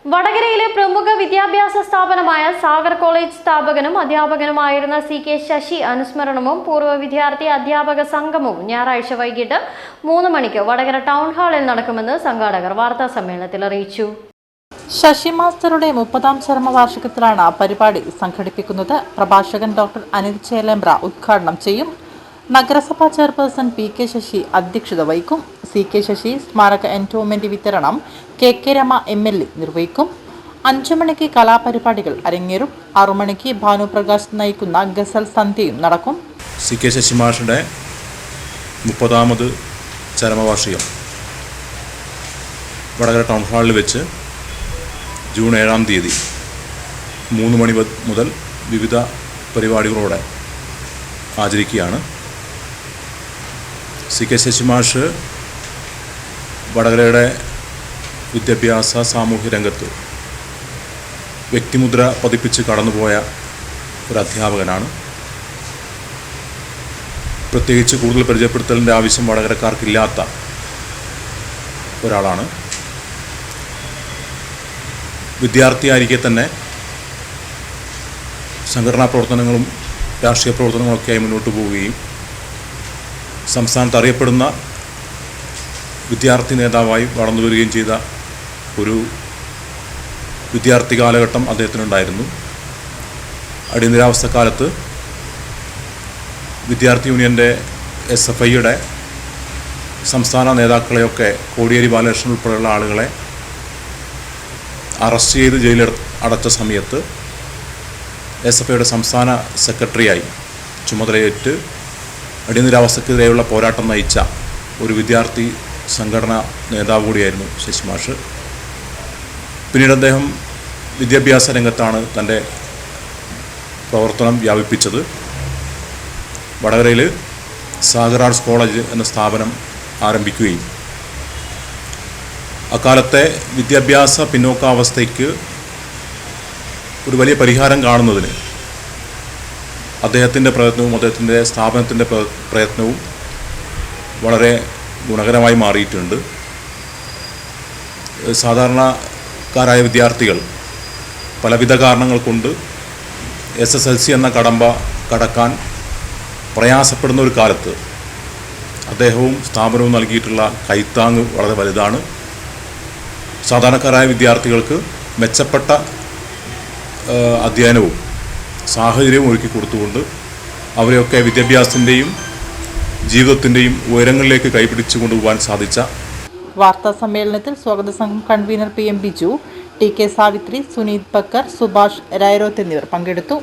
വടകരയിലെ പ്രമുഖ വിദ്യാഭ്യാസ സ്ഥാപനമായ സാഗർ കോളേജ് സ്ഥാപകനും അധ്യാപകനുമായിരുന്ന CK ശശി അനുസ്മരണവും പൂർവ്വ വിദ്യാർത്ഥി അധ്യാപക സംഗമവും ഞായറാഴ്ച വൈകിട്ട് 3 മണിക്ക് വടകര ടൗൺ ഹാളിൽ നടക്കുമെന്ന് സംഘാടകർ വാർത്താ സമ്മേളനത്തിൽ അറിയിച്ചു. ശശി മാസ്റ്ററുടെ 30ാം ചരമവാർഷികത്തിലാണ് പരിപാടി സംഘടിപ്പിക്കുന്നത്. പ്രഭാഷകൻ ഡോക്ടർ അനിൽ ചേലേമ്പ്ര ഉദ്ഘാടനം ചെയ്യും. നഗരസഭാ ചെയർപേഴ്സൺ PK ശശി അധ്യക്ഷത വഹിക്കും. CK ശശി സ്മാരക എൻഡോമെന്റ് വിതരണം KK രമ MLA നിർവഹിക്കും. 5 മണിക്ക് കലാപരിപാടികൾ അരങ്ങേറും. 6 മണിക്ക് ഭാനുപ്രകാശ് നയിക്കുന്ന ഗസൽ സന്ധ്യയും നടക്കും. CK ശശി മാഷിന്റെ 30ാമത് ചരമവാർഷികം വടകര ടൗൺ ഹാളിൽ വെച്ച് ജൂൺ 7-ാം തീയതി 3 മണി മുതൽ വിവിധ പരിപാടികളോടെ ആചരിക്കുകയാണ്. CK ശശി മാഷ് വടകരയുടെ വിദ്യാഭ്യാസ സാമൂഹ്യ രംഗത്ത് വ്യക്തിമുദ്ര പതിപ്പിച്ച് കടന്നുപോയ ഒരു അധ്യാപകനാണ്. പ്രത്യേകിച്ച് കൂടുതൽ പരിചയപ്പെടുത്തലിൻ്റെ ആവശ്യം വടകരക്കാർക്കില്ലാത്ത ഒരാളാണ്. വിദ്യാർത്ഥിയായിരിക്കെ തന്നെ സംഘടനാ പ്രവർത്തനങ്ങളും രാഷ്ട്രീയ പ്രവർത്തനങ്ങളൊക്കെയായി മുന്നോട്ട് പോവുകയും സംസ്ഥാനത്ത് അറിയപ്പെടുന്ന വിദ്യാർത്ഥി നേതാവായി വളർന്നു വരികയും ചെയ്ത ഒരു വിദ്യാർത്ഥി കാലഘട്ടം അദ്ദേഹത്തിനുണ്ടായിരുന്നു. അടിയന്തരാവസ്ഥക്കാലത്ത് വിദ്യാർത്ഥി യൂണിയൻ്റെ SFIയുടെ സംസ്ഥാന നേതാക്കളെയൊക്കെ കോടിയേരി ബാലകൃഷ്ണൻ ഉൾപ്പെടെയുള്ള ആളുകളെ അറസ്റ്റ് ചെയ്ത് ജയിലിൽ അടച്ച സമയത്ത് SFIയുടെ സംസ്ഥാന സെക്രട്ടറിയായി ചുമതലയേറ്റ് അടിയന്തരാവസ്ഥക്കെതിരെയുള്ള പോരാട്ടം നയിച്ച ഒരു വിദ്യാർത്ഥി സംഘടനാ നേതാവ് കൂടിയായിരുന്നു ശശി മാഷ്. പിന്നീട് അദ്ദേഹം വിദ്യാഭ്യാസ രംഗത്താണ് തൻ്റെ പ്രവർത്തനം വ്യാപിപ്പിച്ചത്. വടകരയിൽ സാഗർ ആർട്സ് കോളേജ് എന്ന സ്ഥാപനം ആരംഭിക്കുകയും അക്കാലത്തെ വിദ്യാഭ്യാസ പിന്നോക്കാവസ്ഥയ്ക്ക് ഒരു വലിയ പരിഹാരം കാണുന്നതിന് അദ്ദേഹത്തിൻ്റെ പ്രയത്നവും അദ്ദേഹത്തിൻ്റെ സ്ഥാപനത്തിൻ്റെ പ്രയത്നവും വളരെ ഗുണകരമായി മാറിയിട്ടുണ്ട്. സാധാരണക്കാരായ വിദ്യാർത്ഥികൾ പലവിധ കാരണങ്ങൾ കൊണ്ട് SSLC എന്ന കടമ്പ കടക്കാൻ പ്രയാസപ്പെടുന്ന ഒരു കാലത്ത് അദ്ദേഹവും സ്ഥാപനവും നൽകിയിട്ടുള്ള കൈത്താങ്ങ് വളരെ വലുതാണ്. സാധാരണക്കാരായ വിദ്യാർത്ഥികൾക്ക് മെച്ചപ്പെട്ട അധ്യയനവും സാഹചര്യവും ഒരുക്കി കൊടുത്തുകൊണ്ട് അവരെയൊക്കെ വിദ്യാഭ്യാസത്തിൻ്റെയും ജീവിതത്തിൻ്റെയും ഉയരങ്ങളിലേക്ക് കൈപിടിച്ചു കൊണ്ടുപോകാൻ സാധിച്ച വാർത്താ സമ്മേളനത്തിൽ സ്വാഗത സംഘം convener PM Biju, TK Savithri, Suneeth Bakkar, Subhash Rayaroth എന്നിവർ പങ്കെടുത്തു.